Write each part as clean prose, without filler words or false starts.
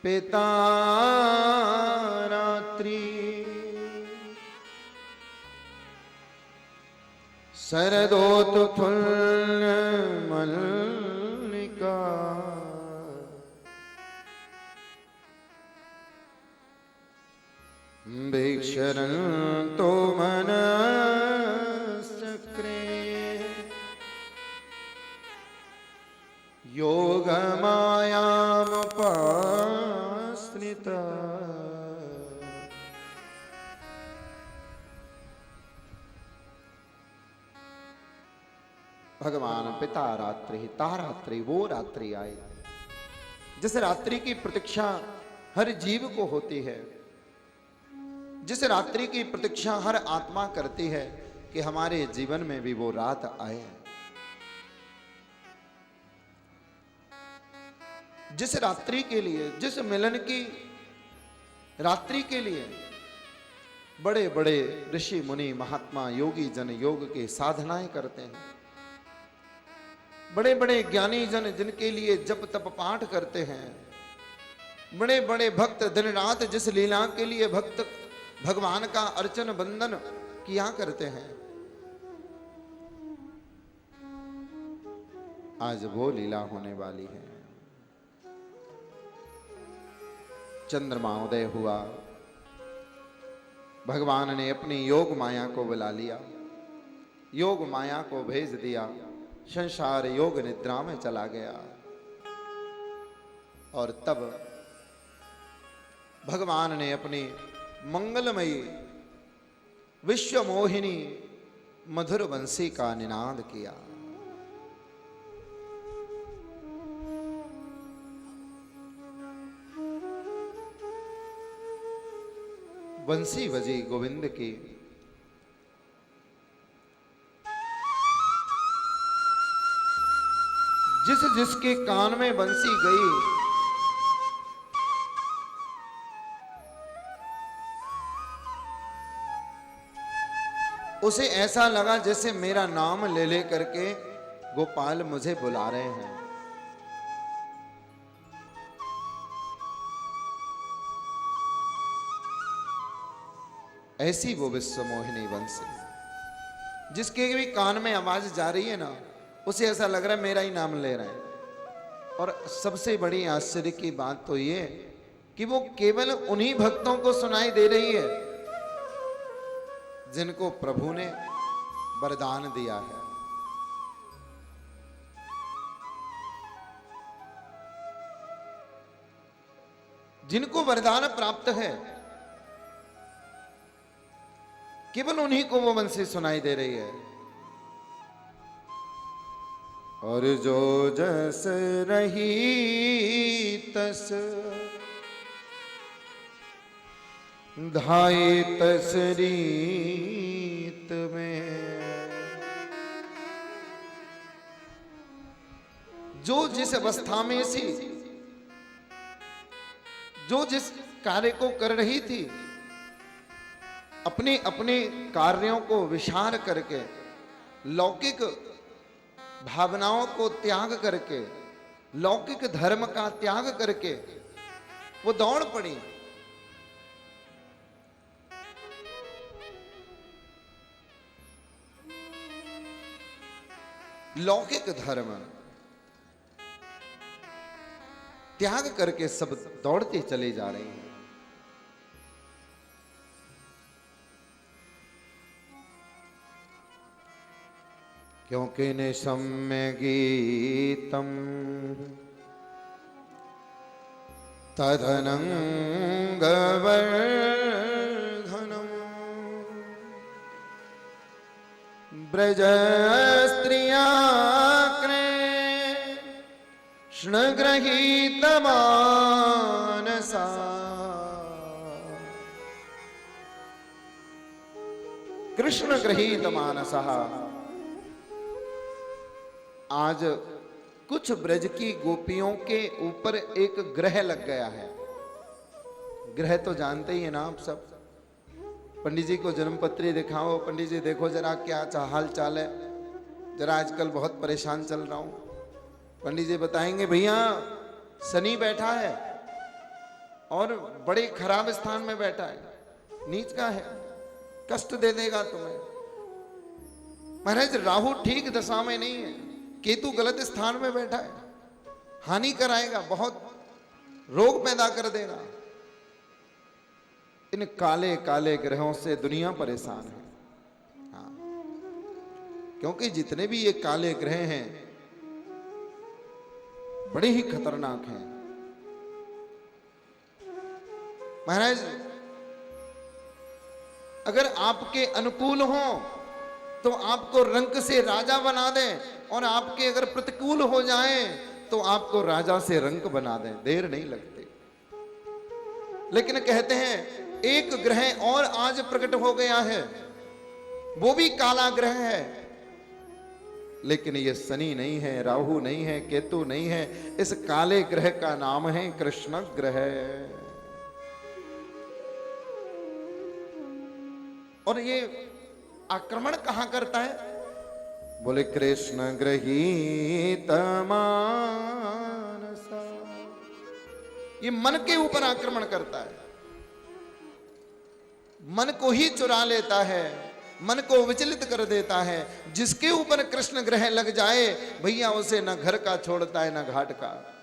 पिता रात्रि शरदोत्फुल्ल मल्लिका भिक्षरन्तो मनश्चक्रे योगमायामुपाश्रिता भगवान पिता रात्रि तारात्रि वो रात्रि आए जिस रात्रि की प्रतीक्षा हर जीव को होती है, जिस रात्रि की प्रतीक्षा हर आत्मा करती है कि हमारे जीवन में भी वो रात आए। जिस रात्रि के लिए, जिस मिलन की रात्रि के लिए बड़े बड़े ऋषि मुनि महात्मा योगी जन योग के साधनाएं करते हैं, बड़े बड़े ज्ञानी जन जिनके लिए जप तप पाठ करते हैं, बड़े बड़े भक्त दिन रात जिस लीला के लिए भक्त भगवान का अर्चन बंदन किया करते हैं, आज वो लीला होने वाली है। चंद्रमा उदय हुआ, भगवान ने अपनी योग माया को बुला लिया, योग माया को भेज दिया, संसार योग निद्रा में चला गया। और तब भगवान ने अपनी मंगलमयी विश्व मोहिनी मधुर बंसी का निनाद किया। बंसी बजी गोविंद की, जिस जिसके कान में बंसी गई उसे ऐसा लगा जैसे मेरा नाम ले ले करके गोपाल मुझे बुला रहे हैं। ऐसी वो विश्व मोहिनी बंसी, जिसके भी कान में आवाज जा रही है ना, उसे ऐसा लग रहा है मेरा ही नाम ले रहे हैं। और सबसे बड़ी आश्चर्य की बात तो ये कि वो केवल उन्हीं भक्तों को सुनाई दे रही है जिनको प्रभु ने वरदान दिया है। जिनको वरदान प्राप्त है केवल उन्हीं को वो बंसी सुनाई दे रही है। और जो जस रही तस धाये तस रीत में, जो जिस अवस्था में सी, जो जिस कार्य को कर रही थी, अपने अपने कार्यों को विचार करके, लौकिक भावनाओं को त्याग करके, लौकिक धर्म का त्याग करके वो दौड़ पड़ी। लौकिक धर्म त्याग करके सब दौड़ते चले जा रहे हैं। क्योंकि निशम्य गीतम तदनंगवर्धनम ब्रज स्त्रिया कृष्ण गृहीत मानसा, कृष्ण गृहीत मानसा। आज कुछ ब्रज की गोपियों के ऊपर एक ग्रह लग गया है। ग्रह तो जानते ही है ना आप सब। पंडित जी को जन्मपत्री दिखाओ, पंडित जी देखो जरा क्या हाल चाल है, जरा आजकल बहुत परेशान चल रहा हूं। पंडित जी बताएंगे भैया शनि बैठा है, और बड़े खराब स्थान में बैठा है, नीच का है, कष्ट दे देगा तुम्हें। महाराज राहु ठीक दशा में नहीं है, केतु गलत स्थान में बैठा है, हानि कराएगा, बहुत रोग पैदा कर देगा। इन काले काले ग्रहों से दुनिया परेशान है। हाँ, क्योंकि जितने भी ये काले ग्रह हैं बड़े ही खतरनाक हैं। महाराज अगर आपके अनुकूल हो तो आपको रंक से राजा बना दें, और आपके अगर प्रतिकूल हो जाएं तो आपको राजा से रंक बना दें, देर नहीं लगती। लेकिन कहते हैं एक ग्रह और आज प्रकट हो गया है, वो भी काला ग्रह है, लेकिन ये शनि नहीं है, राहु नहीं है, केतु नहीं है। इस काले ग्रह का नाम है कृष्ण ग्रह। और ये आक्रमण कहां करता है? बोले कृष्ण गृहीत मानसा, ये मन के ऊपर आक्रमण करता है, मन को ही चुरा लेता है, मन को विचलित कर देता है। जिसके ऊपर कृष्ण ग्रह लग जाए भैया उसे न घर का छोड़ता है न घाट का,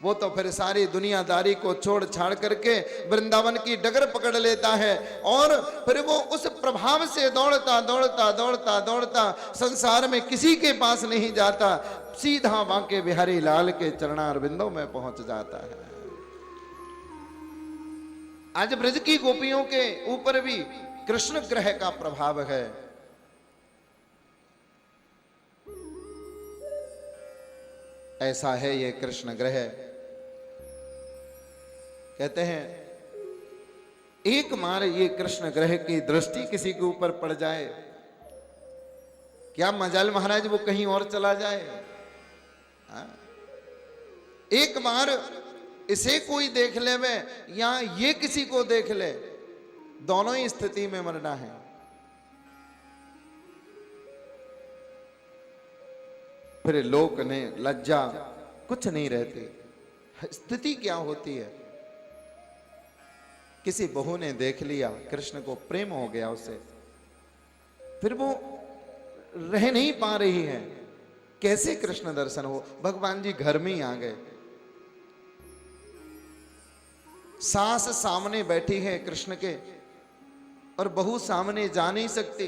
वो तो फिर सारी दुनियादारी को छोड़ छाड़ करके वृंदावन की डगर पकड़ लेता है, और फिर वो उस प्रभाव से दौड़ता दौड़ता दौड़ता दौड़ता संसार में किसी के पास नहीं जाता, सीधा बांके बिहारी लाल के चरणारविंदों में पहुंच जाता है। आज ब्रज की गोपियों के ऊपर भी कृष्ण ग्रह का प्रभाव है। ऐसा है ये कृष्ण ग्रह। कहते हैं एक मार ये कृष्ण ग्रह की दृष्टि किसी के ऊपर पड़ जाए, क्या मजाल महाराज वो कहीं और चला जाए। एक बार इसे कोई देख ले या ये किसी को देख ले, दोनों ही स्थिति में मरना है। फिर लोक ने लज्जा कुछ नहीं रहती। स्थिति क्या होती है? किसी बहू ने देख लिया, कृष्ण को प्रेम हो गया उससे, फिर वो रह नहीं पा रही है, कैसे कृष्ण दर्शन हो? भगवान जी घर में ही आ गए। सास सामने बैठी है कृष्ण के, और बहू सामने जा नहीं सकती,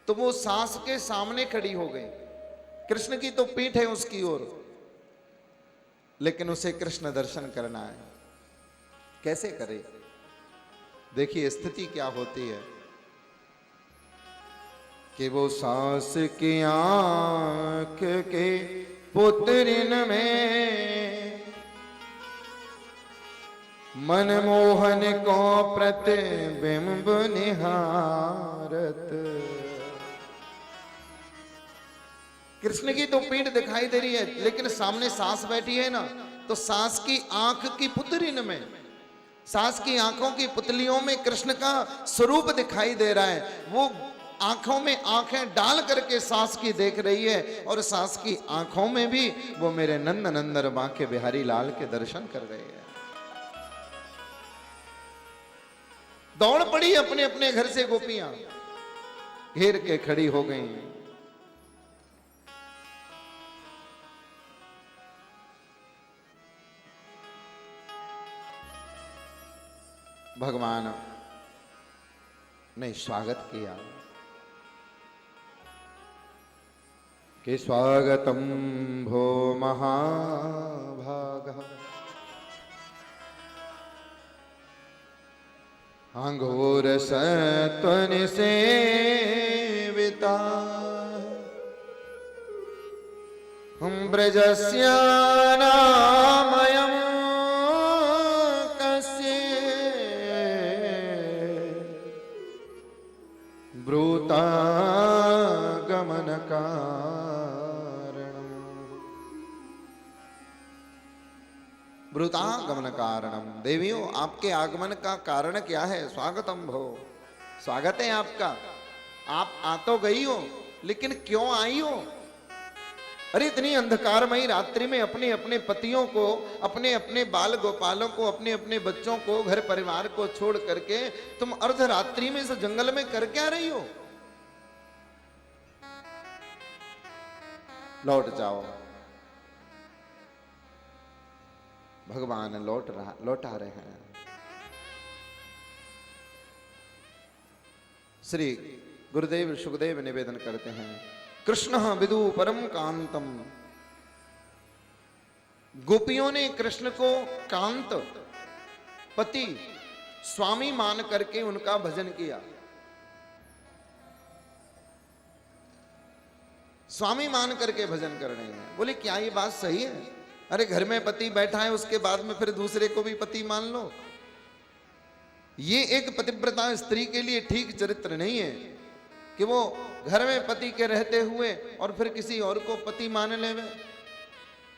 तो वो सास के सामने खड़ी हो गई। कृष्ण की तो पीठ है उसकी ओर, लेकिन उसे कृष्ण दर्शन करना है, कैसे करे? देखिए स्थिति क्या होती है कि वो सास की आंख के पुत्रिन में मनमोहन को प्रतिबिंब निहारत। कृष्ण की तो पीठ दिखाई दे रही है, लेकिन सामने सास बैठी है ना, तो सास की आंख की पुतलिन में, सास की आंखों की पुतलियों में कृष्ण का स्वरूप दिखाई दे रहा है। वो आंखों में आंखें डाल करके सास की देख रही है, और सास की आंखों में भी वो मेरे नंद नंदन बांके बिहारी लाल के दर्शन कर रहे हैं। दौड़ पड़ी अपने अपने घर से गोपियां, घेर के खड़ी हो गई। भगवान ने स्वागत किया कि स्वागतम भो महाभागा, अंगूर सत्वन सेविता, ब्रजस्यानामयम् कस्य ब्रूतागमन कारणम्। ब्रूतागमन कारणम, देवियों आपके आगमन का कारण क्या है? स्वागतम भो, स्वागत है आपका। आप आ तो गई हो, लेकिन क्यों आई हो? अरे इतनी अंधकारमयी रात्रि में अपने अपने पतियों को, अपने अपने बाल गोपालों को, अपने अपने बच्चों को, घर परिवार को छोड़ करके तुम अर्धरात्रि में इस जंगल में कर क्या रही हो? लौट जाओ। भगवान लौटा रहे हैं। श्री गुरुदेव सुखदेव निवेदन करते हैं, कृष्ण विदु परम कांतम। गोपियों ने कृष्ण को कांत, पति, स्वामी मान करके उनका भजन किया। स्वामी मान करके भजन कर रहे हैं। बोले क्या ये बात सही है? अरे घर में पति बैठा है, उसके बाद में फिर दूसरे को भी पति मान लो। ये एक पतिव्रता स्त्री के लिए ठीक चरित्र नहीं है कि वो घर में पति के रहते हुए और फिर किसी और को पति मान ले।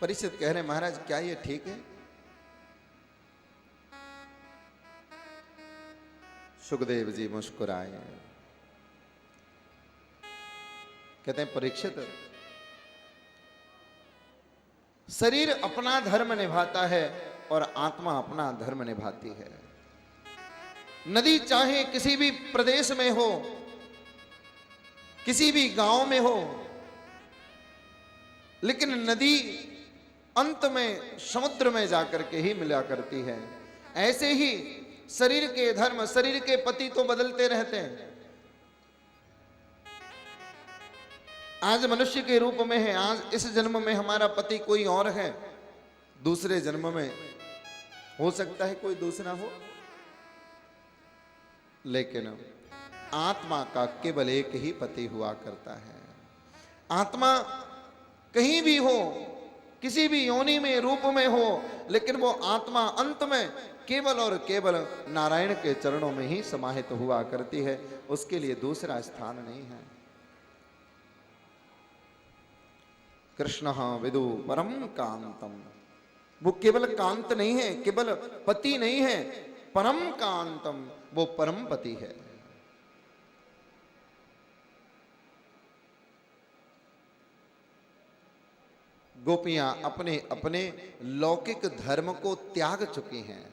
परीक्षित कह रहे महाराज क्या ये ठीक है? सुखदेव जी मुस्कुराए, कहते हैं परीक्षित, शरीर अपना धर्म निभाता है और आत्मा अपना धर्म निभाती है। नदी चाहे किसी भी प्रदेश में हो, किसी भी गांव में हो, लेकिन नदी अंत में समुद्र में जाकर के ही मिला करती है। ऐसे ही शरीर के धर्म, शरीर के पति तो बदलते रहते हैं। आज मनुष्य के रूप में है, आज इस जन्म में हमारा पति कोई और है, दूसरे जन्म में हो सकता है कोई दूसरा हो। लेकिन आत्मा का केवल एक ही पति हुआ करता है। आत्मा कहीं भी हो, किसी भी योनि में, रूप में हो, लेकिन वो आत्मा अंत में केवल और केवल नारायण के चरणों में ही समाहित हुआ करती है। उसके लिए दूसरा स्थान नहीं है। कृष्ण विदु परम कांतम, वो केवल कांत नहीं है, केवल पति नहीं है, परम कांतम, वो परम पति है। गोपियां अपने अपने लौकिक धर्म को त्याग चुकी हैं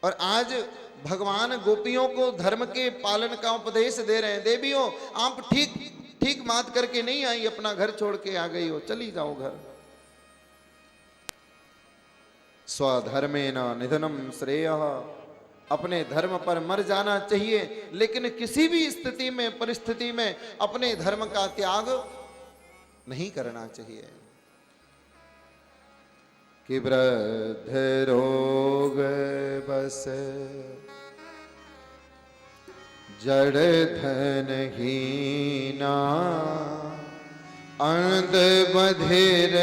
और आज भगवान गोपियों को धर्म के पालन का उपदेश दे रहे हैं। देवियों, आप ठीक ठीक बात करके नहीं आई, अपना घर छोड़ के आ गई हो, चली जाओ घर। स्वधर्मेन निधनम श्रेयः, अपने धर्म पर मर जाना चाहिए, लेकिन किसी भी स्थिति में, परिस्थिति में अपने धर्म का त्याग नहीं करना चाहिए। कि वृद्ध रोग बस जड़ धन हीना, अंध बधिर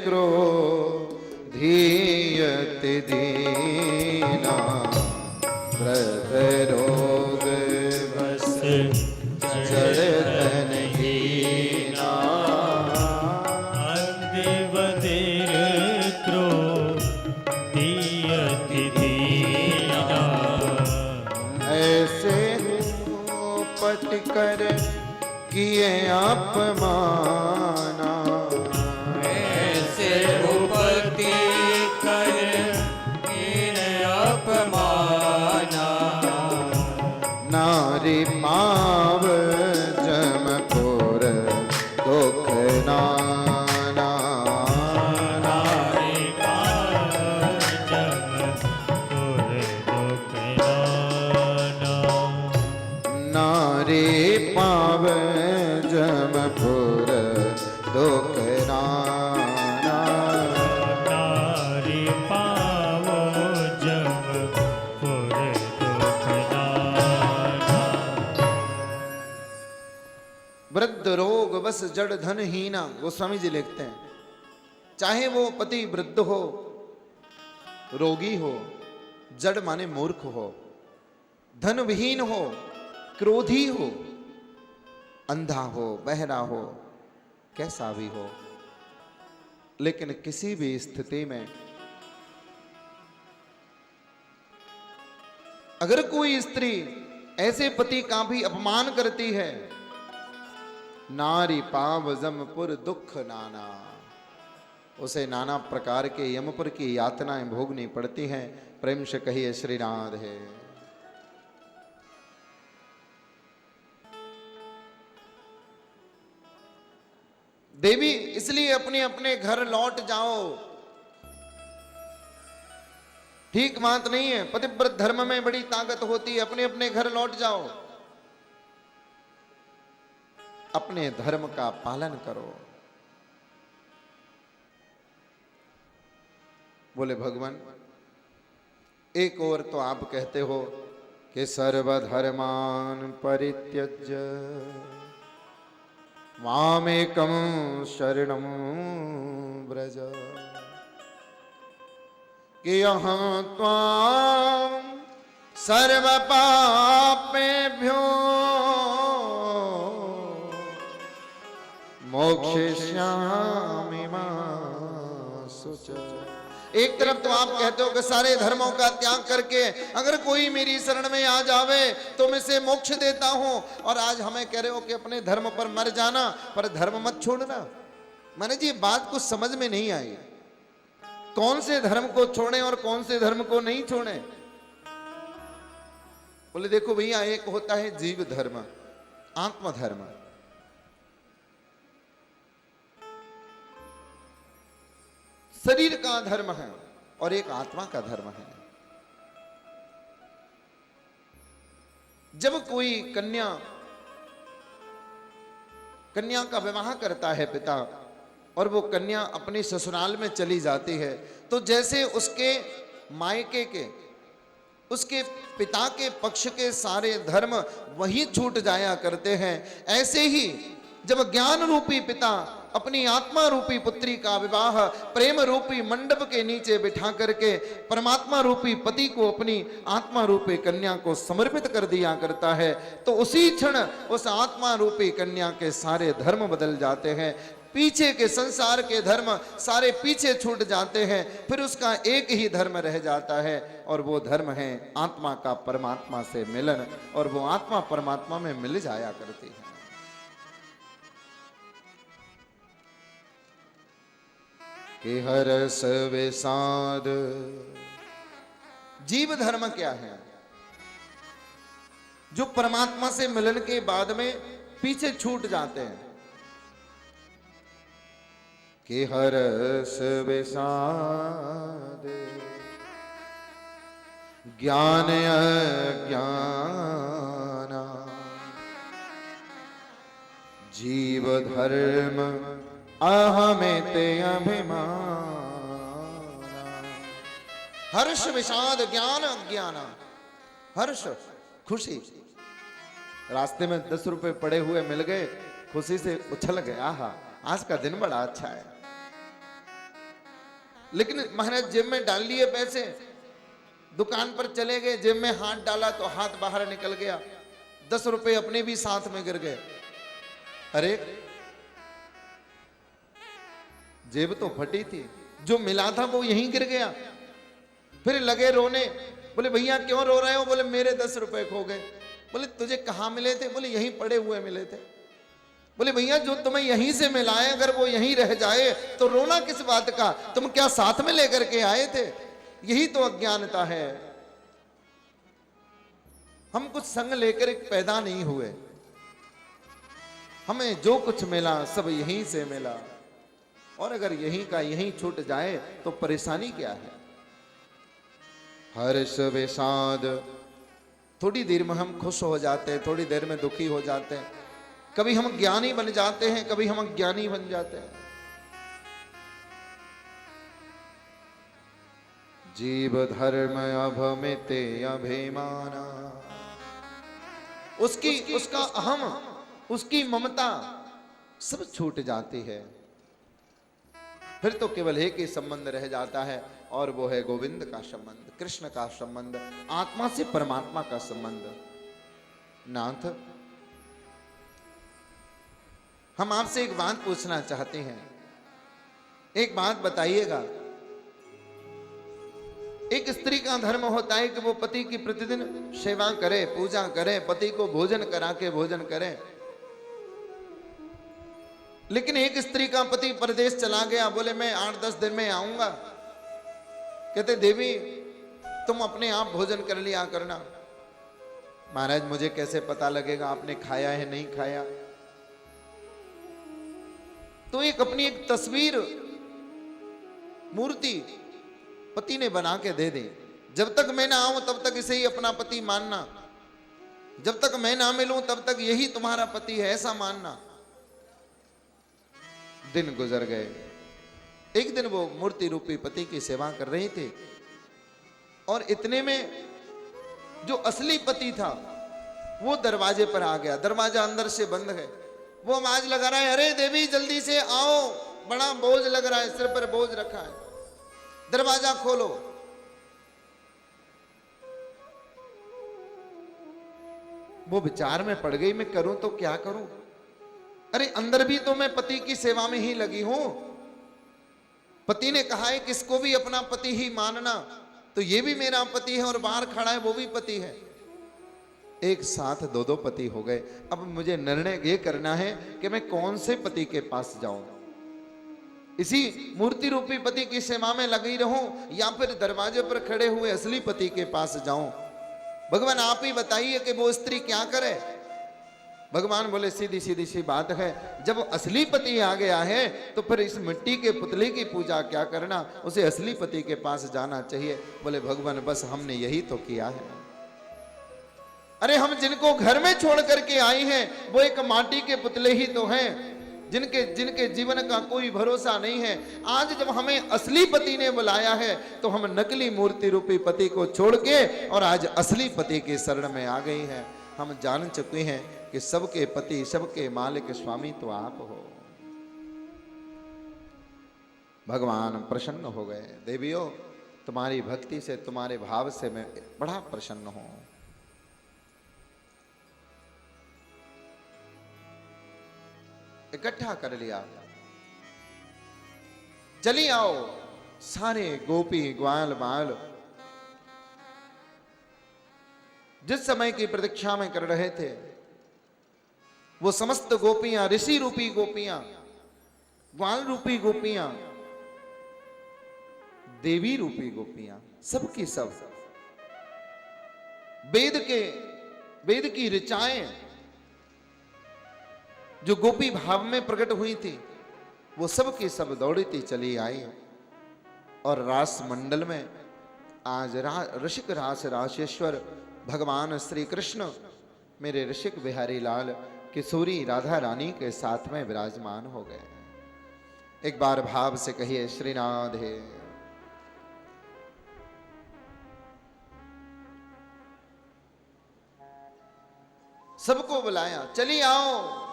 क्रोधियत दीना। वृद्ध रोग बस जड़ धन हीना, अंध बधिर क्रोधियत दीना। ऐसे पति कर किए अपमाना, ऐसे उपति कर किए अपमाना। नारी पाव जमपुर दुख नाना। नारी पाव जमपुर दुख नाना। नारी पाव जमपुर दुख नाना। नारी पावो जमपुर दुख नाना। वृद्ध रोग बस जड़ धन हीना, गोस्वामी जी लिखते हैं, चाहे वो पति वृद्ध हो, रोगी हो, जड़ माने मूर्ख हो, धन विहीन हो, क्रोधी हो, अंधा हो, बहरा हो, कैसा भी हो, लेकिन किसी भी स्थिति में अगर कोई स्त्री ऐसे पति का भी अपमान करती है नारी पाव जमपुर दुख नाना। उसे नाना प्रकार के यमपुर की यातनाएं भोगनी पड़ती हैं। प्रेम से कहिए श्री राधे। देवी इसलिए अपने अपने घर लौट जाओ। ठीक बात नहीं है, पतिव्रत धर्म में बड़ी ताकत होती है। अपने अपने घर लौट जाओ, अपने धर्म का पालन करो। बोले भगवान, एक और तो आप कहते हो कि सर्वधर्मान परित्यज्य मामेकं शरणं व्रज, कि यहाँ त्वां सर्व पापेभ्यो मोक्षयिष्यामि मा शुचः। एक तरफ तो आप कहते हो कि सारे धर्मों का त्याग करके अगर कोई मेरी शरण में आ जावे तो मैं इसे मोक्ष देता हूं, और आज हमें कह रहे हो कि अपने धर्म पर मर जाना, पर धर्म मत छोड़ना। माने जी बात कुछ समझ में नहीं आई, कौन से धर्म को छोड़ें और कौन से धर्म को नहीं छोड़ें। बोले देखो भैया, एक होता है जीव धर्म, आत्मधर्म। शरीर का धर्म है और एक आत्मा का धर्म है। जब कोई कन्या का विवाह करता है पिता, और वो कन्या अपने ससुराल में चली जाती है, तो जैसे उसके मायके के, उसके पिता के पक्ष के सारे धर्म वही छूट जाया करते हैं, ऐसे ही जब ज्ञान रूपी पिता अपनी आत्मा रूपी पुत्री का विवाह प्रेम रूपी मंडप के नीचे बिठा करके परमात्मा रूपी पति को अपनी आत्मा रूपी कन्या को समर्पित कर दिया करता है, तो उसी क्षण उस आत्मा रूपी कन्या के सारे धर्म बदल जाते हैं। पीछे के संसार के धर्म सारे पीछे छूट जाते हैं, फिर उसका एक ही धर्म रह जाता है, और वो धर्म है आत्मा का परमात्मा से मिलन, और वो आत्मा परमात्मा में मिल जाया करती है। कि हरस विषाद, जीव धर्म क्या है? जो परमात्मा से मिलन के बाद में पीछे छूट जाते हैं। कि हरस विषाद ज्ञान अज्ञान जीव धर्म अहमेते अभिमान। हर्ष विषाद ज्ञान अज्ञान। हर्ष खुशी, रास्ते में 10 रुपए पड़े हुए मिल गए, खुशी से उछल गए, आहा आज का दिन बड़ा अच्छा है। लेकिन महाराज जेब में डाल लिए पैसे, दुकान पर चले गए, जेब में हाथ डाला तो हाथ बाहर निकल गया, 10 रुपए अपने भी साथ में गिर गए। अरे जेब तो फटी थी, जो मिला था वो यहीं गिर गया। फिर लगे रोने, बोले भैया क्यों रो रहे हो? बोले मेरे 10 रुपए खो गए। बोले तुझे कहाँ मिले थे? बोले यहीं पड़े हुए मिले थे। बोले भैया जो तुम्हें यहीं से मिला है, अगर वो यहीं रह जाए तो रोना किस बात का? तुम क्या साथ में लेकर के आए थे? यही तो अज्ञानता है। हम कुछ संग लेकर पैदा नहीं हुए, हमें जो कुछ मिला सब यहीं से मिला, और अगर यहीं का यहीं छूट जाए तो परेशानी क्या है? हर्ष विषाद, थोड़ी देर में हम खुश हो जाते हैं, थोड़ी देर में दुखी हो जाते हैं। कभी हम ज्ञानी बन जाते हैं, कभी हम अज्ञानी बन जाते हैं। जीव धर्म अभमिते अभिमाना, उसका अहम, उसकी ममता सब छूट जाती है। फिर तो केवल एक ही संबंध रह जाता है, और वो है गोविंद का संबंध, कृष्ण का संबंध, आत्मा से परमात्मा का संबंध। नाथ, हम आपसे एक बात पूछना चाहते हैं, एक बात बताइएगा। एक स्त्री का धर्म होता है कि वो पति की प्रतिदिन सेवा करे, पूजा करे, पति को भोजन करा के भोजन करे। लेकिन एक स्त्री का पति परदेश चला गया, बोले मैं 8-10 दिन में आऊंगा। कहते देवी तुम अपने आप भोजन कर लिया करना। महाराज मुझे कैसे पता लगेगा आपने खाया है नहीं खाया? तो एक अपनी एक तस्वीर मूर्ति पति ने बना के दे दी, जब तक मैं ना आऊं तब तक इसे ही अपना पति मानना, जब तक मैं ना मिलूं तब तक यही तुम्हारा पति है, ऐसा मानना। दिन गुजर गए। एक दिन वो मूर्ति रूपी पति की सेवा कर रही थी और इतने में जो असली पति था वो दरवाजे पर आ गया। दरवाजा अंदर से बंद है। वो आवाज लगा रहा है, अरे देवी जल्दी से आओ, बड़ा बोझ लग रहा है, सिर पर बोझ रखा है, दरवाजा खोलो। वो विचार में पड़ गई, मैं करूं तो क्या करूं? अरे अंदर भी तो मैं पति की सेवा में ही लगी हूं। पति ने कहा है किसको भी अपना पति ही मानना, तो ये भी मेरा पति है और बाहर खड़ा है वो भी पति है। एक साथ दो दो पति हो गए। अब मुझे निर्णय ये करना है कि मैं कौन से पति के पास जाऊं, इसी मूर्ति रूपी पति की सेवा में लगी रहूं या फिर दरवाजे पर खड़े हुए असली पति के पास जाऊं। भगवान आप ही बताइए कि वो स्त्री क्या करे। भगवान बोले सीधी सीधी सी बात है, जब असली पति आ गया है तो फिर इस मिट्टी के पुतले की पूजा क्या करना, उसे असली पति के पास जाना चाहिए। बोले भगवान बस हमने यही तो किया है। अरे हम जिनको घर में छोड़ करके आए हैं वो एक माटी के पुतले ही तो हैं, जिनके जीवन का कोई भरोसा नहीं है। आज जब हमें असली पति ने बुलाया है तो हम नकली मूर्ति रूपी पति को छोड़ के और आज असली पति के शरण में आ गई हैं। हम जान चुके हैं कि सबके पति सबके मालिक स्वामी तो आप हो। भगवान प्रसन्न हो गए। देवियों तुम्हारी भक्ति से तुम्हारे भाव से मैं बड़ा प्रसन्न हूं। इकट्ठा कर लिया, चली आओ। सारे गोपी ग्वाल बाल जिस समय की प्रतीक्षा में कर रहे थे, वो समस्त गोपियां, ऋषि रूपी गोपियां, ग्वाल रूपी गोपियां, देवी रूपी गोपियां, सबकी सब वेद की ऋचाएं जो गोपी भाव में प्रकट हुई थी वो सब की सब दौड़ती चली आई। और रास मंडल में आज ऋषिक रास राशेश्वर भगवान श्री कृष्ण मेरे ऋषिक बिहारी लाल किशोरी राधा रानी के साथ में विराजमान हो गए। एक बार भाव से कहिए श्री राधे। सबको बुलाया, चली आओ।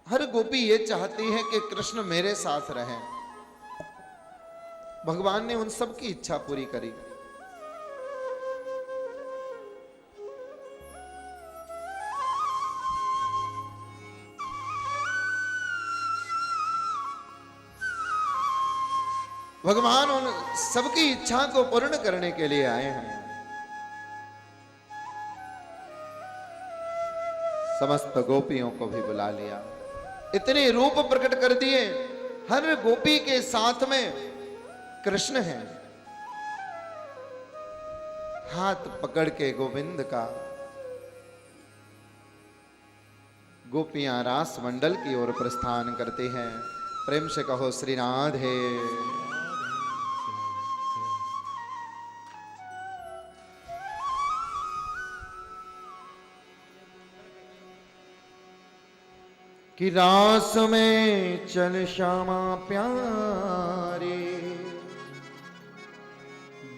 हर गोपी ये चाहती है कि कृष्ण मेरे साथ रहें। भगवान ने उन सब की इच्छा पूरी करी। भगवान उन सबकी इच्छा को पूर्ण करने के लिए आए हैं। समस्त गोपियों को भी बुला लिया, इतने रूप प्रकट कर दिए। हर गोपी के साथ में कृष्ण है, हाथ पकड़ के गोविंद का गोपियां रास मंडल की ओर प्रस्थान करते हैं। प्रेम से कहो श्री राधे। कि रास में चल श्यामा प्यारे,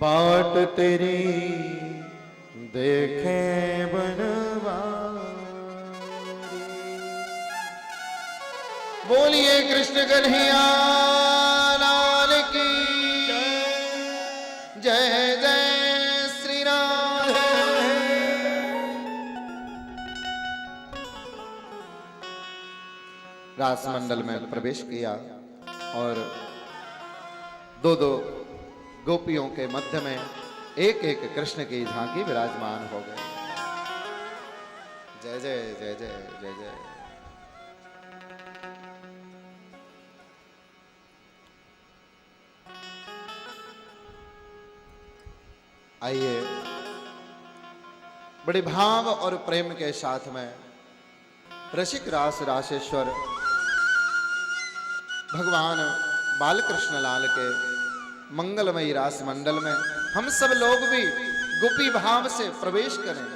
बाट तेरी देखे बनवारी। बोलिए कृष्ण कन्हैया लाल की जय जय श्री राधे। रास मंडल में प्रवेश किया और दो दो गोपियों के मध्य में एक एक कृष्ण की झांकी विराजमान हो गए। जय जय जय जय जय जय। आइए बड़े भाव और प्रेम के साथ में रसिक रास रासेश्वर भगवान बालकृष्ण लाल के मंगलमयी रास मंडल में हम सब लोग भी गोपी भाव से प्रवेश करें।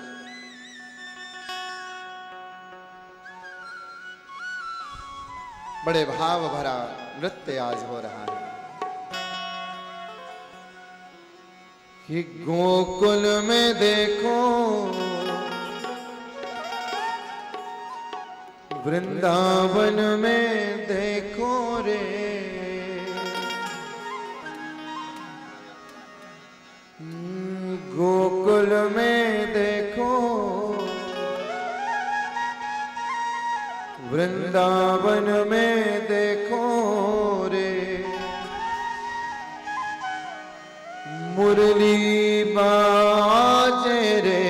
बड़े भाव भरा नृत्य आज हो रहा है कि गोकुल में देखो वृंदावन में देखो रे, गोकुल में देखो वृंदावन में देखो रे, मुरली बाजे रे,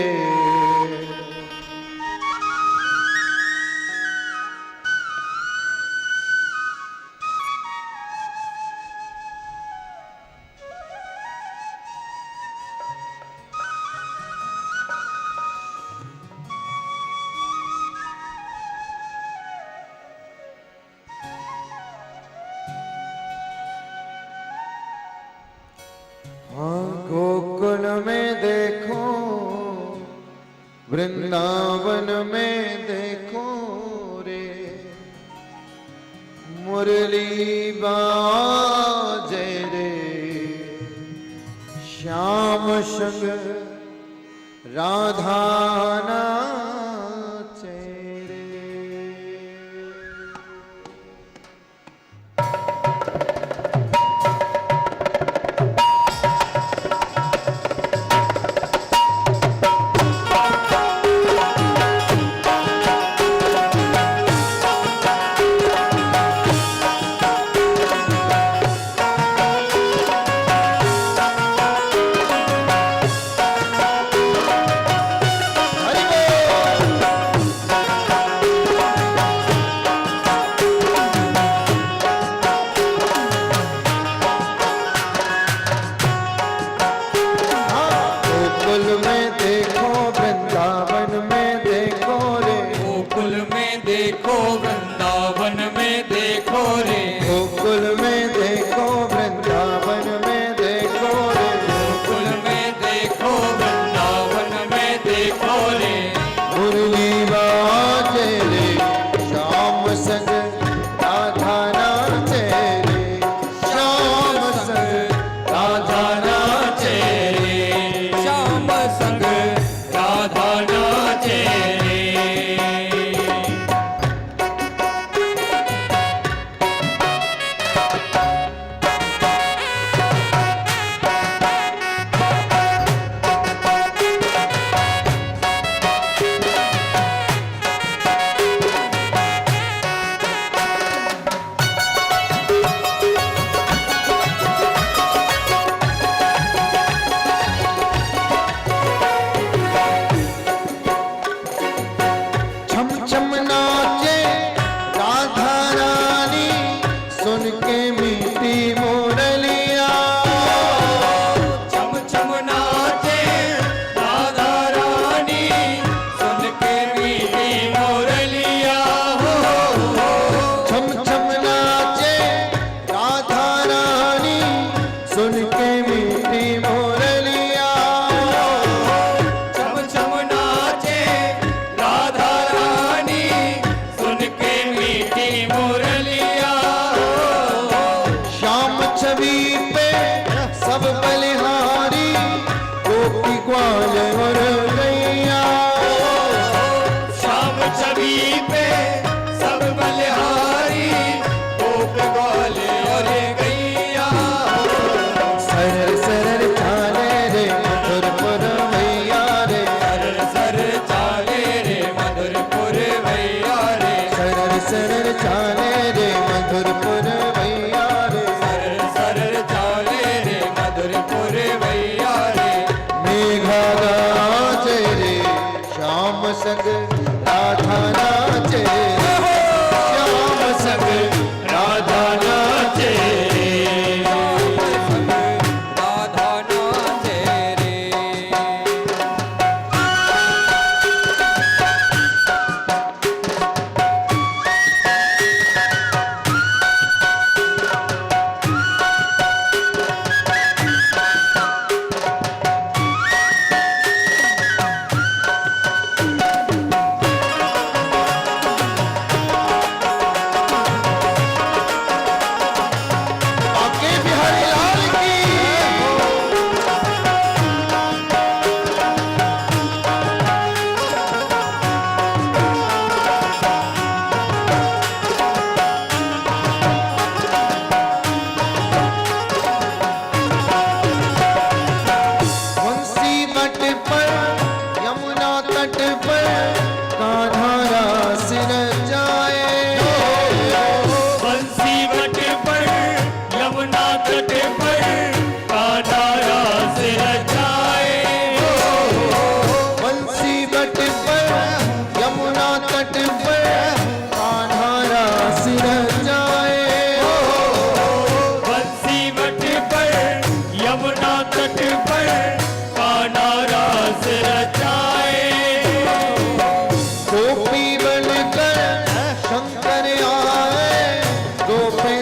गोकुल में देखो वृंदावन में देखो रे, मुरली बाजे रे, श्याम संग राधा नाचे रे।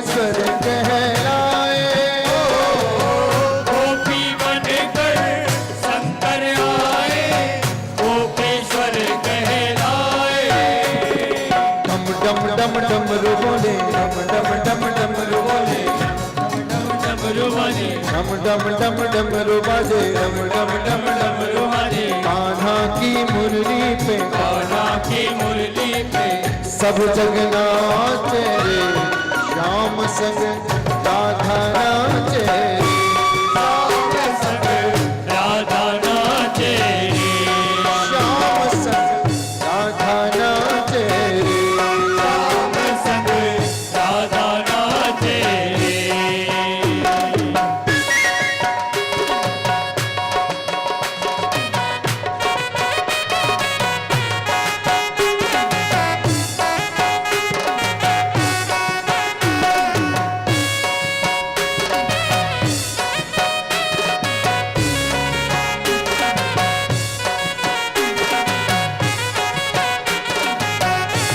गोपेश्वर कहलाए। गोपी बनकर शंकर आए, गोपेश्वर कहलाए। डम डम डम डमरू बोले, डम डम डम डमरू बोले, डमरू बने डम डम डम डमरू बाजे, डम डम डम डमरू बने, कान्हा की मुरली पे, कान्हा की मुरली पे सब जग नाचे रे, श्याम संग राधा नाचे रे। श्याम संग राधा नाचे रे, श्याम संग राधा नाचे रे। श्याम संग राधा नाचे रे।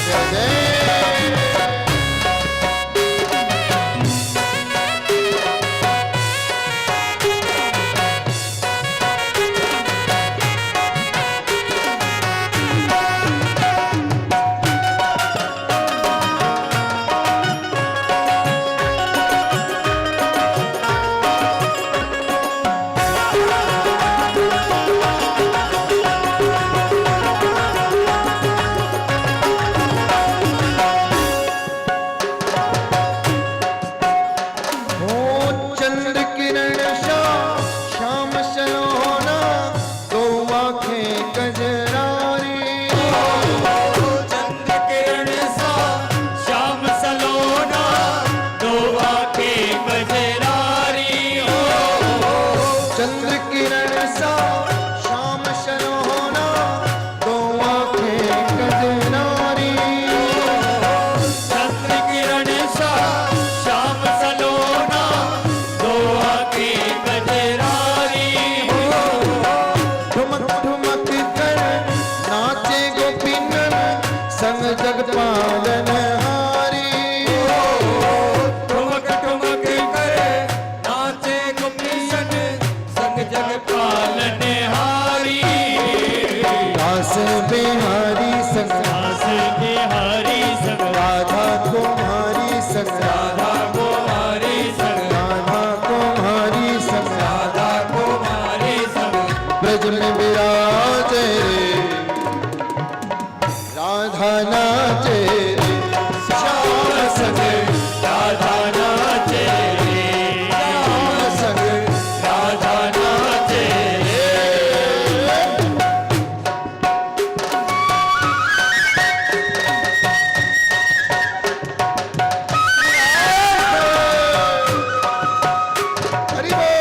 जय जय। ओ चंद्र किरण श्याम सलोना, दो आंखें कजरारी। चंद्र किरण सा श्याम सलोना, दो आंखें गजरारी हो। चंद्र किरण सा श्याम सलोना, दो आंखें कजरारी। चंद्र किरण सा श्याम सलोना, दो आंखें गजरारी हो। ठुमक ठुमक कर नाचे गोपीनन, संग जग पालन हारी। ठुमक ठुमक कर नाचे गोपीशन, संग जग पालन हारी। दास बिहारी संग दास बिहारी संग राधा कुमारी संग, राधा कुमारी संग, राधा कुमारी संग, राधा कुमारी संग ब्रज में विराजे रे, राधा नाचे रे। श्याम संग राधा नाचे रे, श्याम संग राधा नाचे रे। हरि बोल।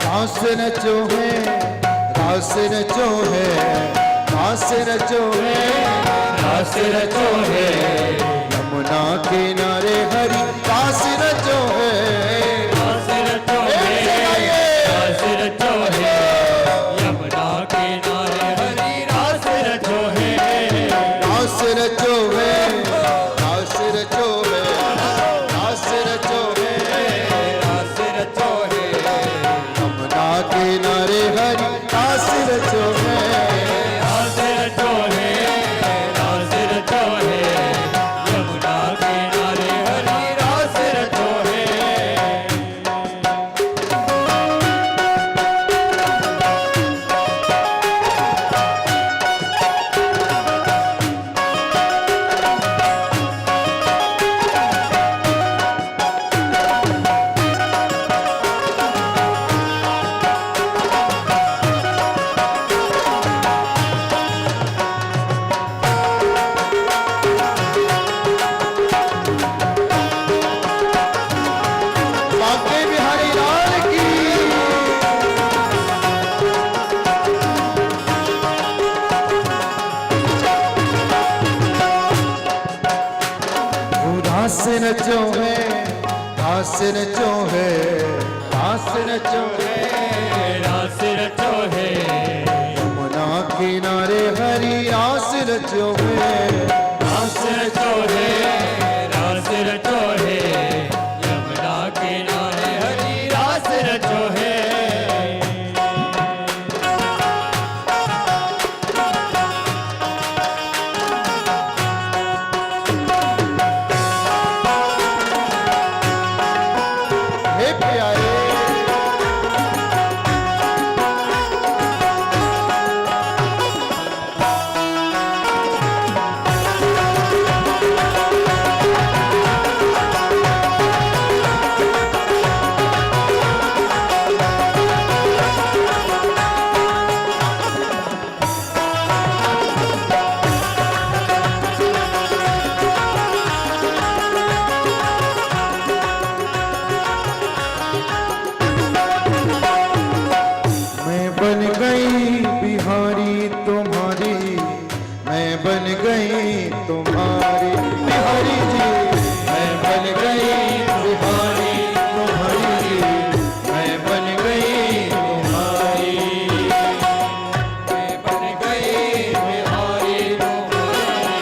रास रचो है, रास रचो है, रास रचो है, रास रचो है। यमुना किनारे हरि रास रचो है। रास रचो है, रास रचो है, यमुना किनारे हरि रास रचो है। रास रचो है, रास रचो है, रास रचो है, रास रचो है, यमुना किनारे हरि रास रचो है। रास रचो है, रास रचो है, यमुना किनारे हरि रास रचो है। रचो है, रास रचो है, रास रचो है, रास रचो है यमुना किनारे हरि रास रचो है, रास रचो है रास रचो है यमुना किनारे हरि रास रचो है हे प्यारे मैं बन गई बिहारी तुम्हारी, मैं बन गई तुम्हारी बिहारी जी, मैं बन गई बिहारी तुम्हारी जी, मैं बन गई तुम्हारी, मैं बन गई बिहारी तुम्हारी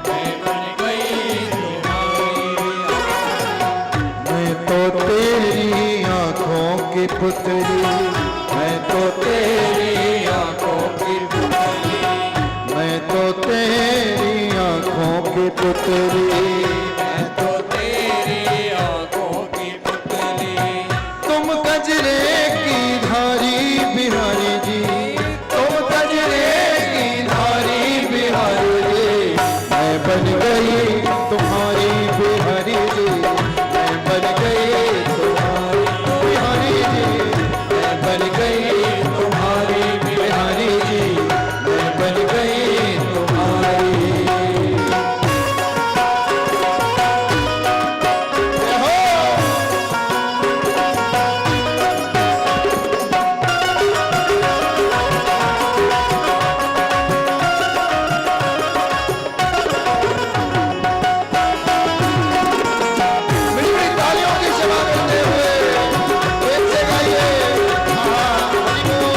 मैं बन गई तुम्हारी मैं तो तेरी आंखों की पुतली, मैं तो तेरी आंखों की पुतली मैं तो तेरी आंखों की पुतली, मैं तो तेरी आंखों की पुतली तुम कजरे की धारी बिहारी जी, तुम कजरे की धारी बिहारी जी, मैं बन गई तुम्हारी बिहारी जी, मैं बन गई तुम्हारी बिहारी जी, मैं बन गई तुम्हारी बिहारी जी, मैं बन गई तुम्हारी। जय हो। मिली मिली तालियों की सेवा करते हुए एक से गाइए, हरि बोल।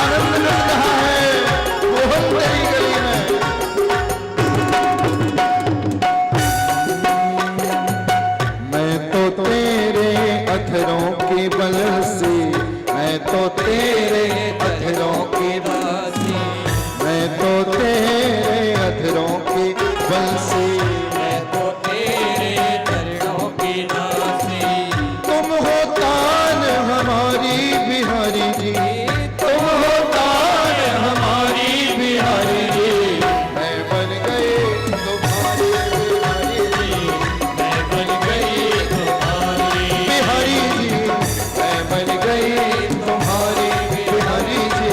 आनंद मिल रहा है मोहन तेरी गली में। मैं तो तेरे अथरों के बल से, मैं तो तेरे अथरों के बासी मैं तो तेरे अथरों के बल से, मैं तो तेरे चरणों की दासी तुम हो तान हमारी बिहारी जी, तुम हो तान हमारी बिहारी जी, मैं बन गई तुम्हारी बिहारी जी, मैं बन गई तुम्हारी बिहारी जी, मैं बन गई तुम्हारी बिहारी जी,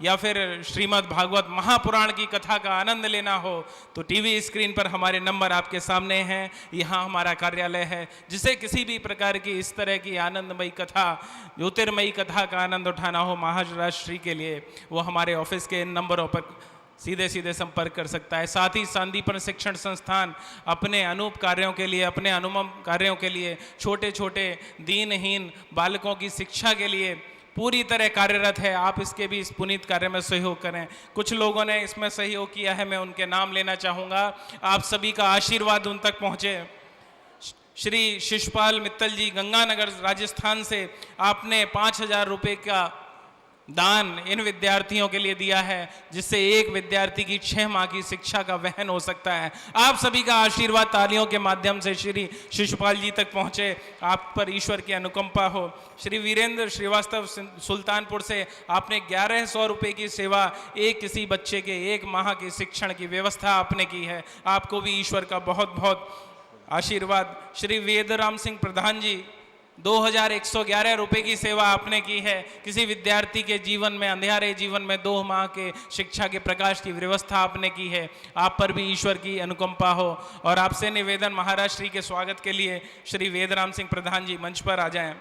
या फिर श्रीमद् भागवत महापुराण की कथा का आनंद लेना हो तो टीवी स्क्रीन पर हमारे नंबर आपके सामने हैं। यहाँ हमारा कार्यालय है। जिसे किसी भी प्रकार की इस तरह की आनंदमयी कथा, ज्योतिर्मयी कथा का आनंद उठाना हो महाराज श्री के लिए, वो हमारे ऑफिस के इन नंबरों पर सीधे सीधे संपर्क कर सकता है। साथ ही सांदीपन शिक्षण संस्थान अपने अनूप कार्यों के लिए, अपने अनुपम कार्यों के लिए, छोटे छोटे दीनहीन बालकों की शिक्षा के लिए पूरी तरह कार्यरत है। आप इसके भी इस पुनीत कार्य में सहयोग करें। कुछ लोगों ने इसमें सहयोग किया है, मैं उनके नाम लेना चाहूँगा। आप सभी का आशीर्वाद उन तक पहुँचे। श्री शिशुपाल मित्तल जी गंगानगर राजस्थान से आपने 5,000 रुपये का दान इन विद्यार्थियों के लिए दिया है, जिससे एक विद्यार्थी की 6 माह की शिक्षा का वहन हो सकता है। आप सभी का आशीर्वाद तालियों के माध्यम से श्री शिशुपाल जी तक पहुंचे, आप पर ईश्वर की अनुकंपा हो। श्री वीरेंद्र श्रीवास्तव सुल्तानपुर से आपने 1100 रुपये की सेवा, एक किसी बच्चे के 1 माह की शिक्षण की व्यवस्था आपने की है। आपको भी ईश्वर का बहुत बहुत आशीर्वाद। श्री वेदराम सिंह प्रधान जी 2,111 रुपये की सेवा आपने की है। किसी विद्यार्थी के जीवन में, अंधेरे जीवन में 2 माह के शिक्षा के प्रकाश की व्यवस्था आपने की है। आप पर भी ईश्वर की अनुकंपा हो। और आपसे निवेदन, महाराज श्री के स्वागत के लिए श्री वेदराम सिंह प्रधान जी मंच पर आ जाएं।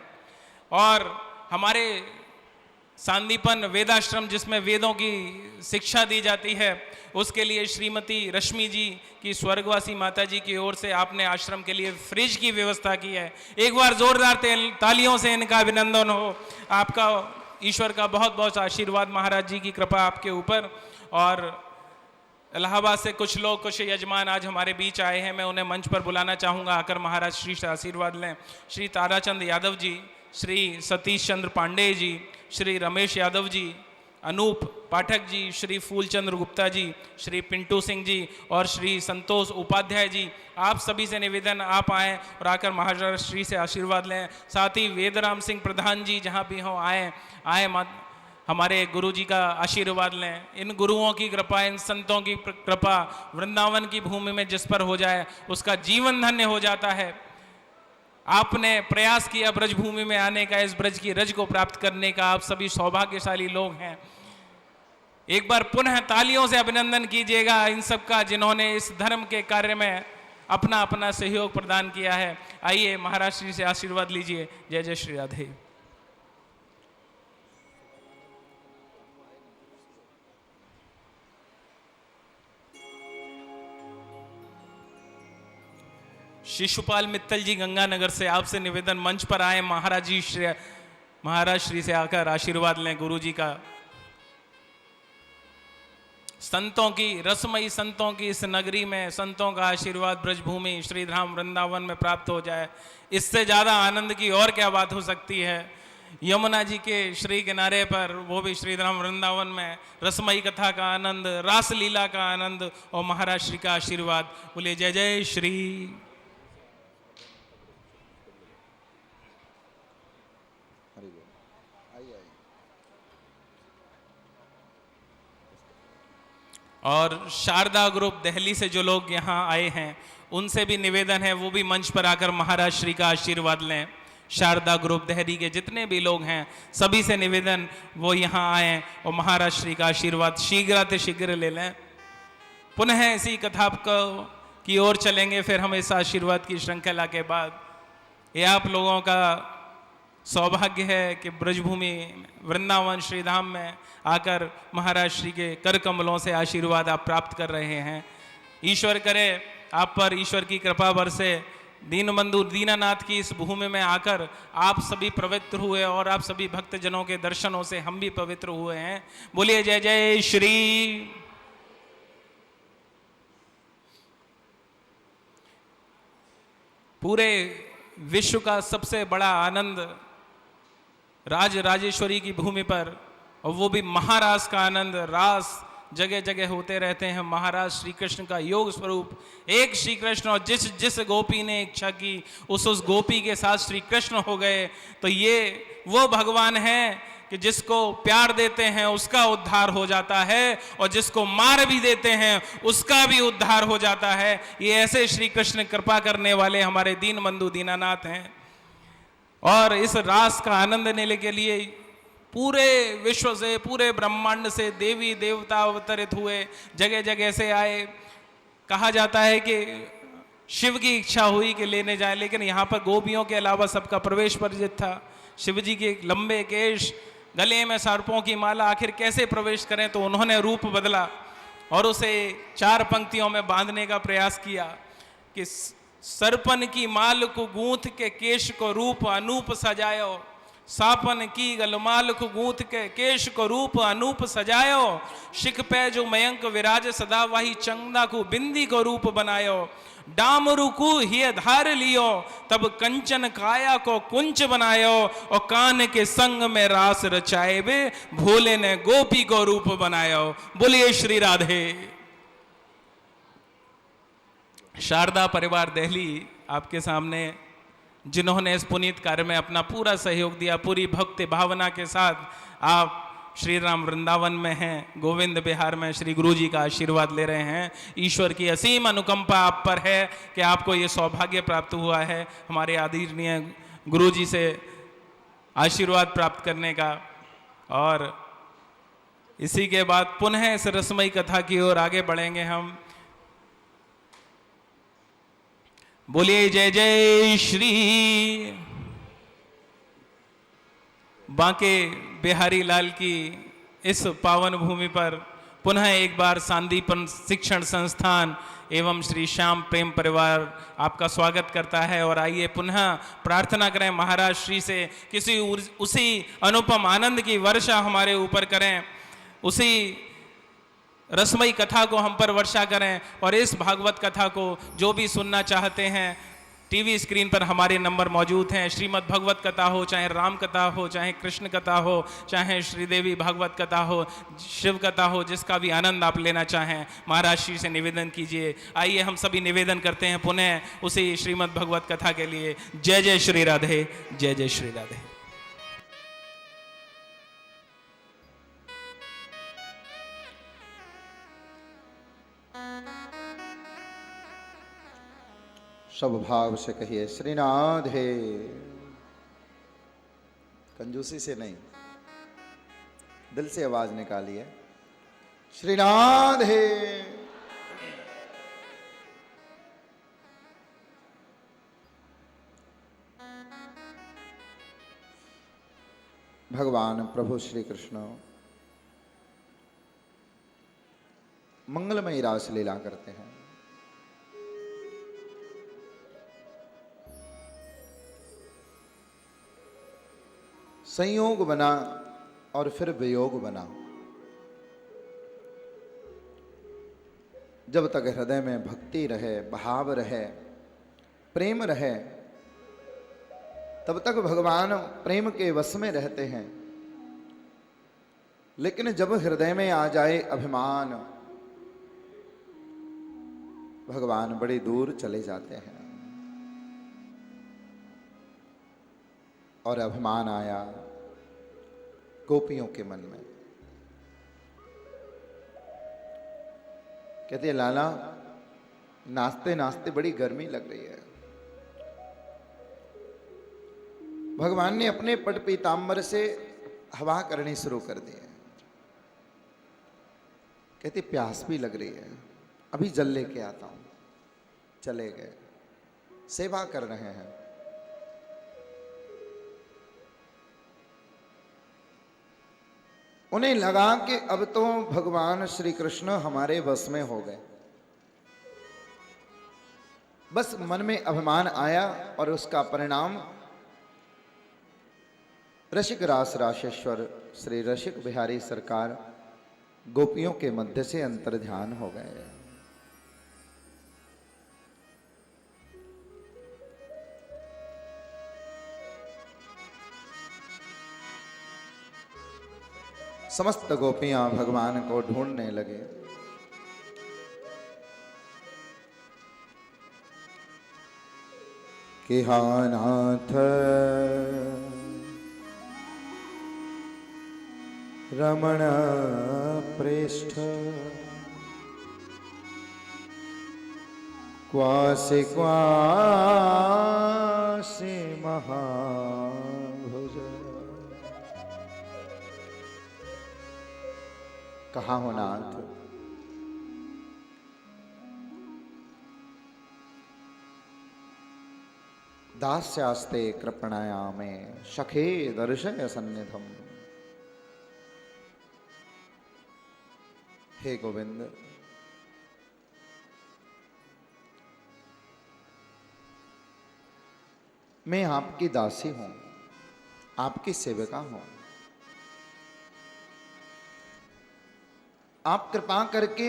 और हमारे सांदीपन वेदाश्रम, जिसमें वेदों की शिक्षा दी जाती है, उसके लिए श्रीमती रश्मि जी की स्वर्गवासी माता जी की ओर से आपने आश्रम के लिए फ्रिज की व्यवस्था की है। एक बार जोरदार तालियों से इनका अभिनंदन हो। आपका ईश्वर का बहुत बहुत आशीर्वाद, महाराज जी की कृपा आपके ऊपर। और इलाहाबाद से कुछ लोग, कुछ यजमान आज हमारे बीच आए हैं, मैं उन्हें मंच पर बुलाना चाहूँगा, आकर महाराज श्री से आशीर्वाद लें। श्री ताराचंद यादव जी, श्री सतीश चंद्र पांडे जी, श्री रमेश यादव जी, अनूप पाठक जी, श्री फूलचंद्र गुप्ता जी, श्री पिंटू सिंह जी और श्री संतोष उपाध्याय जी, आप सभी से निवेदन आप आएँ और आकर महाराज श्री से आशीर्वाद लें। साथ ही वेदराम सिंह प्रधान जी जहाँ भी हों आए हमारे गुरु जी का आशीर्वाद लें। इन गुरुओं की कृपा, इन संतों की कृपा वृंदावन की भूमि में जिस पर हो जाए उसका जीवन धन्य हो जाता है। आपने प्रयास किया ब्रजभूमि में आने का, इस ब्रज की रज को प्राप्त करने का, आप सभी सौभाग्यशाली लोग हैं। एक बार पुनः तालियों से अभिनंदन कीजिएगा इन सब का, जिन्होंने इस धर्म के कार्य में अपना अपना सहयोग प्रदान किया है। आइए महाराज श्री से आशीर्वाद लीजिए। जय जय श्री राधे। शिशुपाल मित्तल जी गंगानगर से आपसे निवेदन, मंच पर आए, महाराज श्री से आकर आशीर्वाद लें गुरु जी का। संतों की, रसमयी संतों की इस नगरी में संतों का आशीर्वाद ब्रजभूमि श्रीधाम वृंदावन में प्राप्त हो जाए, इससे ज्यादा आनंद की और क्या बात हो सकती है। यमुना जी के श्री किनारे पर, वो भी श्रीधाम वृंदावन में, रसमयी कथा का आनंद, रास लीला का आनंद और महाराज श्री का आशीर्वाद। बोलिए जय जय श्री। और शारदा ग्रुप दिल्ली से जो लोग यहाँ आए हैं उनसे भी निवेदन है, वो भी मंच पर आकर महाराज श्री का आशीर्वाद लें। शारदा ग्रुप दिल्ली के जितने भी लोग हैं सभी से निवेदन, वो यहाँ आए और महाराज श्री का आशीर्वाद शीघ्र ले लें। पुनः इसी कथा की ओर चलेंगे फिर हम इस आशीर्वाद की श्रृंखला के बाद। ये आप लोगों का सौभाग्य है कि ब्रजभूमि वृंदावन श्रीधाम में आकर महाराज श्री के कर कमलों से आशीर्वाद आप प्राप्त कर रहे हैं। ईश्वर करे आप पर ईश्वर की कृपा बरसे। दीनबंधु दीनानाथ की इस भूमि में आकर आप सभी पवित्र हुए और आप सभी भक्तजनों के दर्शनों से हम भी पवित्र हुए हैं। बोलिए जय जय श्री। पूरे विश्व का सबसे बड़ा आनंद राज राजेश्वरी की भूमि पर, और वो भी महारास का आनंद। रास जगह जगह होते रहते हैं। महाराज श्री कृष्ण का योग स्वरूप एक श्री कृष्ण, और जिस जिस गोपी ने इच्छा की उस गोपी के साथ श्री कृष्ण हो गए। तो ये वो भगवान है कि जिसको प्यार देते हैं उसका उद्धार हो जाता है, और जिसको मार भी देते हैं उसका भी उद्धार हो जाता है। ये ऐसे श्री कृष्ण कृपा करने वाले हमारे दीन बंधु दीनानाथ हैं। और इस रास का आनंद लेने के लिए पूरे विश्व से, पूरे ब्रह्मांड से देवी देवता अवतरित हुए, जगह जगह से आए। कहा जाता है कि शिव की इच्छा हुई कि लेने जाए, लेकिन यहाँ पर गोपियों के अलावा सबका प्रवेश वर्जित था। शिव जी के लंबे केश, गले में सर्पों की माला, आखिर कैसे प्रवेश करें? तो उन्होंने रूप बदला और उसे 4 पंक्तियों में बांधने का प्रयास किया कि सरपन की माल को गूंथ के केश को रूप अनूप सजायो, सापन की गलमाल को गूंथ के केश को रूप अनूप सजायो, शिख पे जो मयंक विराज सदा वही चंदा को बिंदी को रूप बनायो, डामरु को ही धार लियो तब कंचन काया को कुंच बनायो, और कान के संग में रास रचाए बे भोले ने गोपी को रूप बनायो। बोलिए श्री राधे। शारदा परिवार दिल्ली आपके सामने, जिन्होंने इस पुनीत कार्य में अपना पूरा सहयोग दिया, पूरी भक्ति भावना के साथ आप श्री राम वृंदावन में हैं, गोविंद बिहार में श्री गुरु जी का आशीर्वाद ले रहे हैं। ईश्वर की असीम अनुकंपा आप पर है कि आपको ये सौभाग्य प्राप्त हुआ है हमारे आदरणीय गुरु जी से आशीर्वाद प्राप्त करने का। और इसी के बाद पुनः इस रसमयी कथा की ओर आगे बढ़ेंगे हम। बोलिए जय जय श्री बांके बिहारी लाल की इस पावन भूमि पर पुनः एक बार सांदीपन शिक्षण संस्थान एवं श्री श्याम प्रेम परिवार आपका स्वागत करता है। और आइए पुनः प्रार्थना करें महाराज श्री से, उसी अनुपम आनंद की वर्षा हमारे ऊपर करें, उसी रसमयी कथा को हम पर वर्षा करें। और इस भागवत कथा को जो भी सुनना चाहते हैं, टीवी स्क्रीन पर हमारे नंबर मौजूद हैं। श्रीमद् भगवत कथा हो, चाहे राम कथा हो, चाहे कृष्ण कथा हो, चाहे श्रीदेवी भागवत कथा हो, शिव कथा हो, जिसका भी आनंद आप लेना चाहें, महाराज श्री से निवेदन कीजिए। आइए हम सभी निवेदन करते हैं पुनः उसी श्रीमद् भगवत कथा के लिए। जय जय श्री राधे, जय जय श्री राधे। सब भाव से कहिए श्रीनाधे, कंजूसी से नहीं, दिल से आवाज निकालिए श्रीनाधे। भगवान प्रभु श्री कृष्ण मंगलमयी रास लीला करते हैं। संयोग बना और फिर वियोग बना। जब तक हृदय में भक्ति रहे, भाव रहे, प्रेम रहे, तब तक भगवान प्रेम के वश में रहते हैं। लेकिन जब हृदय में आ जाए अभिमान, भगवान बड़ी दूर चले जाते हैं। और अभिमान आया गोपियों के मन में। कहते हैं लाला, नाचते नाचते बड़ी गर्मी लग रही है। भगवान ने अपने पट पीतांबर से हवा करनी शुरू कर दी है। कहते प्यास भी लग रही है, अभी जल लेके आता हूं। चले गए, सेवा कर रहे हैं। उन्हें लगा कि अब तो भगवान श्री कृष्ण हमारे वश में हो गए। बस मन में अभिमान आया और उसका परिणाम रसिक रास राशेश्वर श्री रसिक बिहारी सरकार गोपियों के मध्य से अंतर्ध्यान हो गए। समस्त गोपियां भगवान को ढूंढने लगे। कि हा नाथ रमण प्रेष्ठ क्वासे क्वासे महाभुज कहा हो नाथ, दास्यास्ते कृपणायामे सखे दर्शय सन्निधम। हे गोविंद, मैं आपकी दासी हूं, आपकी सेविका हूं। आप कृपा करके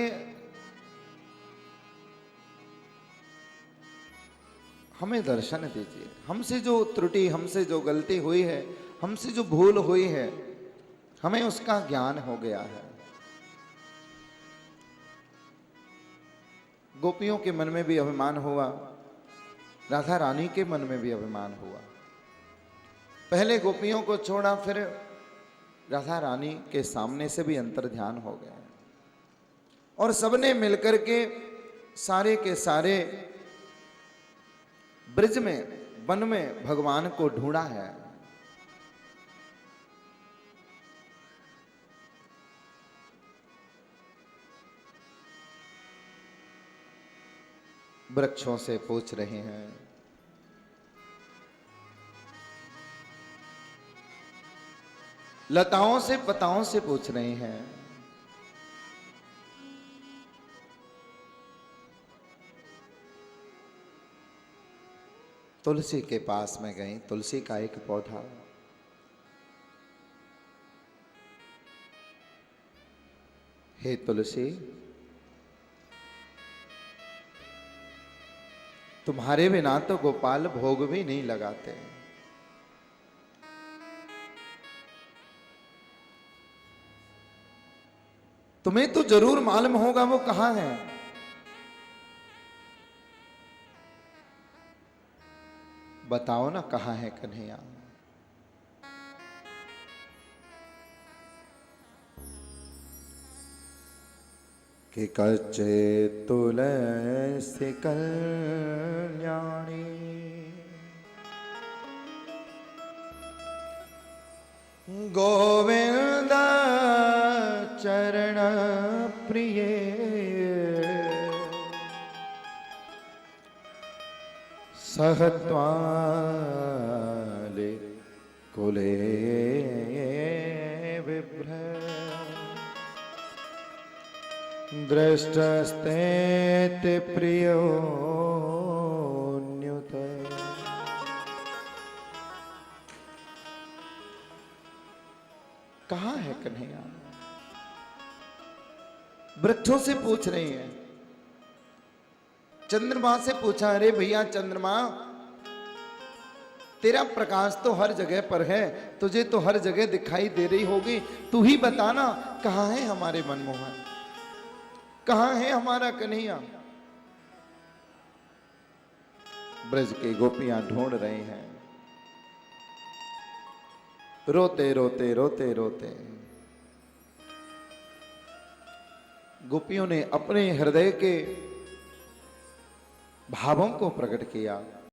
हमें दर्शन दीजिए। हमसे जो त्रुटि, हमसे जो गलती हुई है, हमसे जो भूल हुई है, हमें उसका ज्ञान हो गया है। गोपियों के मन में भी अभिमान हुआ, राधा रानी के मन में भी अभिमान हुआ। पहले गोपियों को छोड़ा, फिर राधा रानी के सामने से भी अंतर ध्यान हो गए और सबने मिलकर के सारे के सारे ब्रज में, वन में भगवान को ढूंढा है। वृक्षों से पूछ रहे हैं, लताओं से पताओं से पूछ रहे हैं, तुलसी के पास में गई। तुलसी का एक पौधा, हे तुलसी, तुम्हारे बिना तो गोपाल भोग भी नहीं लगाते। तुम्हें तो जरूर मालूम होगा वो कहां है। बताओ ना कहां है कन्हैया। कि कच्चे तुलसी कल्याणी गोविंद चरण प्रिय सहत्वाले कुले विभ्र दृष्टस्ते प्रियोन्युत। कहां है कन्हैया? वृक्षों से पूछ रहे हैं, चंद्रमा से पूछा, अरे भैया चंद्रमा, तेरा प्रकाश तो हर जगह पर है, तुझे तो हर जगह दिखाई दे रही होगी, तू ही बताना कहां है हमारे मनमोहन, कहां है हमारा कन्हैया। ब्रज की गोपियां ढूंढ रहे हैं, रोते रोते रोते रोते गोपियों ने अपने हृदय के भावों को प्रकट किया।